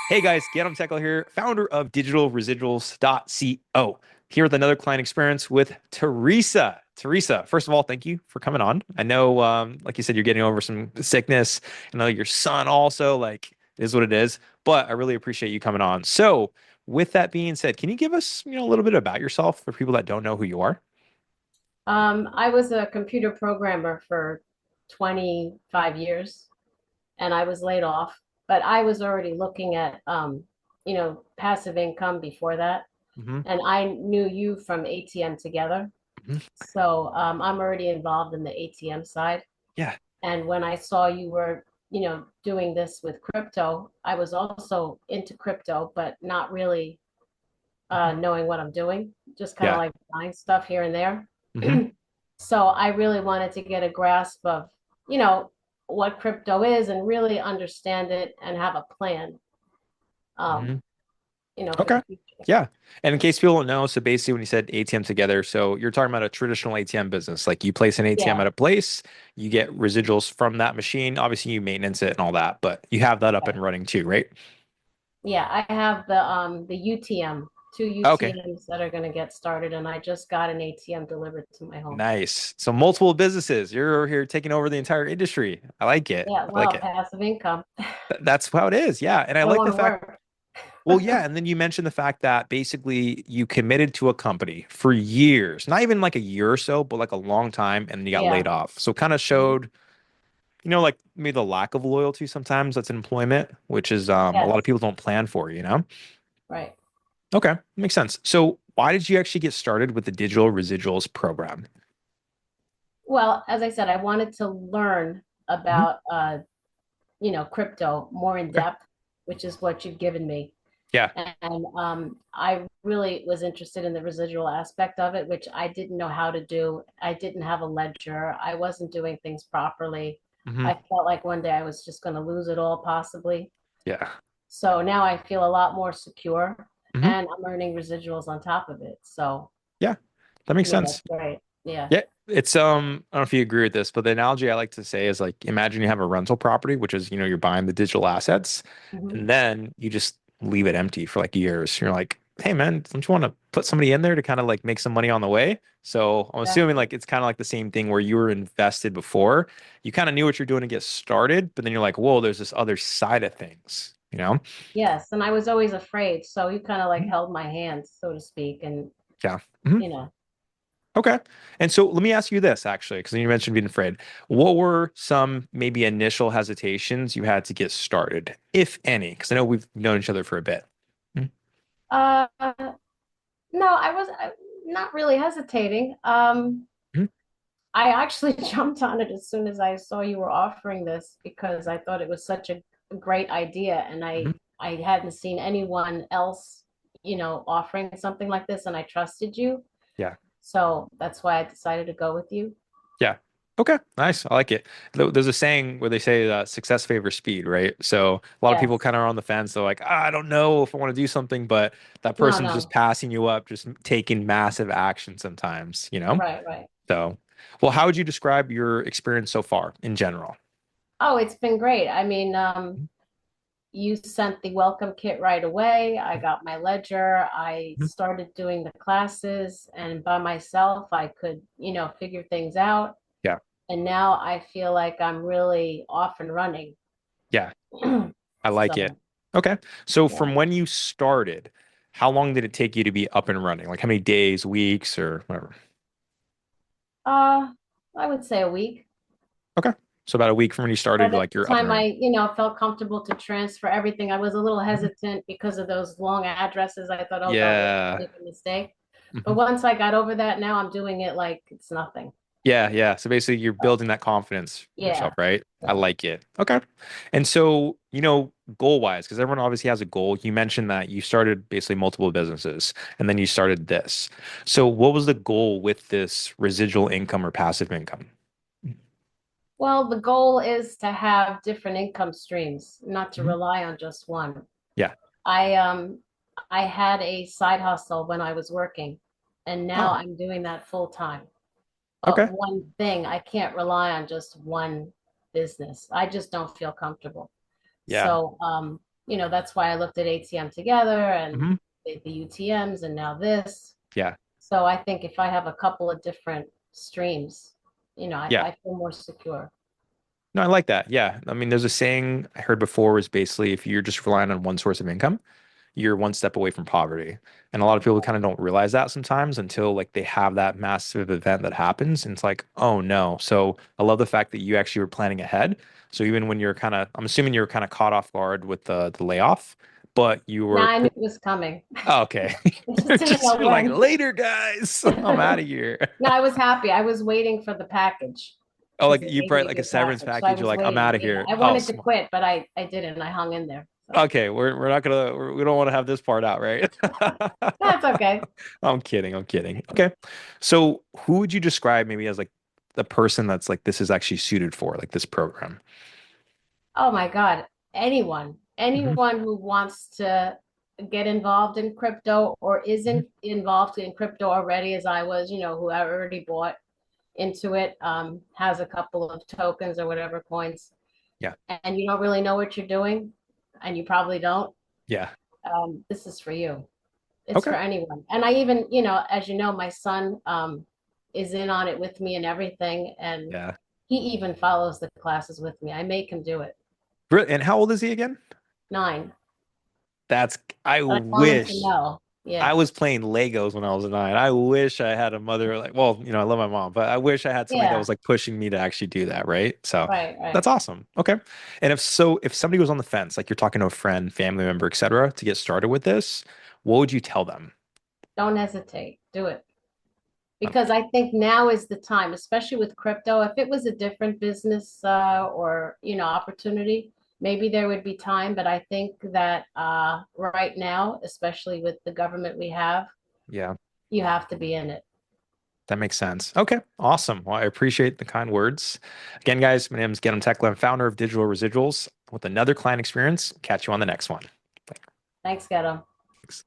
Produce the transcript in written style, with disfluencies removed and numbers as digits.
Hey guys, Guillaume Tekla here, founder of digitalresiduals.co, here with another client experience with Teresa. Teresa, first of all, thank you for coming on. I know, like you said, you're getting over some sickness. I know your son also, like, it is what it is, but I really appreciate you coming on. So, with that being said, can you give us, a little bit about yourself for people that don't know who you are? I was a computer programmer for 25 years and I was laid off, but I was already looking at, passive income before that. Hmm. And I knew you from ATM Together. Hmm. So I'm already involved in the ATM side. Yeah. And when I saw you were, doing this with crypto, I was also into crypto, but not really knowing what I'm doing, just kind of Yeah. like buying stuff here and there. Hmm. So I really wanted to get a grasp of, you know, what crypto is and really understand it and have a plan, um, Hmm. for the Okay. future. Yeah. And in case people don't know, so basically when you said ATM together, so you're talking about a traditional ATM business. Like you place an ATM Yeah, at a place, you get residuals from that machine. Obviously, you maintenance it and all that, but you have that up right. and running too, right? Yeah, I have the UTM, two Okay. UTMs that are going to get started, and I just got an ATM delivered to my home. Nice. So multiple businesses. You're here taking over the entire industry. I like it. Yeah, I like well, it. passive income. That's how it is. Yeah. And I I don't like want the to fact, work. well, yeah. And then you mentioned the fact that basically you committed to a company for years, not even like a year or so, but like a long time, and then you got laid Yeah. off. So kind of Mhm. showed like maybe the lack of loyalty sometimes that's in employment, which is a lot of Yes, people don't plan for. right. Okay, makes sense. So why did you actually get started with the digital residuals program? Well, as I said, I wanted to learn Hmm. about crypto more in Okay. depth, which is what you've given me. Yeah. And I really was interested in the residual aspect of it, which I didn't know how to do. I didn't have a ledger. I wasn't doing things properly. Hmm. I felt like one day I was just going to lose it all, possibly. Yeah. So now I feel a lot more secure Hmm. and I'm earning residuals on top of it. So Yeah. That to makes me, that's sense. great. Yeah. Yeah. It's I don't know if you agree with this, but the analogy I like to say is like imagine you have a rental property, which is, you're buying the digital assets, Hmm. and then you just leave it empty for like years. You're like, hey man, don't you want to put somebody in there to kind of like make some money on the way? So I'm assuming Exactly. like it's kind of like the same thing where you were invested before. You kind of knew what you're doing to get started, but then you're like, whoa, there's this other side of things? Yes. And I was always afraid. So you kind of like Mhm. held my hand, so to speak. And, Yeah. Mhm. you know, Okay. And so let me ask you this actually, because you mentioned being afraid. What were some maybe initial hesitations you had to get started, if any? Because I know we've known each other for a bit. Mhm. uh, no, not really hesitating. Mhm. I actually jumped on it as soon as I saw you were offering this because I thought it was such a great idea, and Mhm. I hadn't seen anyone else, offering something like this, and I trusted you. Yeah. So that's why I decided to go with you. Yeah. Okay. Nice. I like it. There's a saying where they say success favors speed, right? So a lot of people Yes. kind of are on the fence. They're like, I don't know if I want to do something, but that No, person's just no. passing you up, just taking massive action sometimes. Right, right. So, well, how would you describe your experience so far in general? Oh, it's been great. I mean, you sent the welcome kit right away. I got my ledger. I Mhm. started doing the classes, and by myself, I could, figure things out. Yeah. And now I feel like I'm really off and running. Yeah. I like it. So, Okay. So yeah. from when you started, how long did it take you to be up and running? Like how many days, weeks, or whatever? Uh, I would say a week. Okay. So about a week from when you By started, the like you're up and time running. felt comfortable to transfer everything, I was a little Mhm. hesitant because of those long addresses. I thought, oh God, what if I Yeah. make a mistake? But Mhm. once I got over that, now I'm doing it like it's nothing. Yeah, yeah. So basically you're So, building that confidence in yourself, yeah. right? I So, like it. Okay. And so, goal wise, because everyone obviously has a goal. You mentioned that you started basically multiple businesses and then you started this. So what was the goal with this residual income or passive income? well, the goal is to have different income streams, not to Mhm. rely on just one. Yeah. I um I had a side hustle when I was working, and now Oh, I'm doing that full time. But okay. one thing, I can't rely on just one business. I just don't feel comfortable. Yeah. So that's why I looked at ATM together and Hmm. the UTMs and now this. Yeah. So I think if I have a couple of different streams, Yeah. I feel more secure. No, I like that. Yeah. I mean, there's a saying I heard before is basically if you're just relying on one source of income, you're one step away from poverty. And a lot of people kind of don't realize that sometimes until like they have that massive event that happens. And it's like, oh no. So I love the fact that you actually were planning ahead. So even when you're kind of, I'm assuming you were kind of caught off guard with the layoff, but you Now were, I knew it was coming. oh, okay. I just didn't Just know you're like, when. later, guys. I'm out of here. No, I was happy. I was waiting for the package Oh, because like they you gave me probably a like a good severance package. So I package. You're was like, I'm waiting. out of Yeah, here. I Oh, wanted to smart. quit, but I didn't. I hung in there. So Okay, we're not gonna we don't want to have this part out, right? that's okay. I'm kidding. I'm kidding. Okay. So who would you describe maybe as like the person that's like this is actually suited for like this program? Oh my God. Hmm. Anyone who wants to get involved in crypto or Hmm. isn't involved in crypto already, as I was, who already bought into it, has a couple of tokens or whatever coins, Yeah. and you don't really know what you're doing, and you probably don't. Yeah. This is for you. It's Okay. for anyone. And I even, as you know, my son is in on it with me and everything, and Yeah. he even follows the classes with me. I make him do it. And how old is he again? 9. That's I But I want him to wish know. I Yeah. was playing Legos when I was 9. I wish I had a mother like, well, I love my mom, but I wish I had somebody that Yeah. was like pushing me to actually do that, right? So Right, that's right. awesome. Okay. And if somebody was on the fence, like you're talking to a friend, family member, etc., to get started with this, what would you tell them? Don't hesitate. Do it. Because Okay. I think now is the time, especially with crypto. If it was a different business or opportunity, maybe there would be time. But I think that right now, especially with the government we have, Yeah, you have to be in it. that makes sense. Okay. Awesome. Well, I appreciate the kind words. Again, guys, my name is Gennam Tekla. I'm founder of Digital Residuals with another client experience. Catch you on the next one. Thanks, Ghetto. Thanks.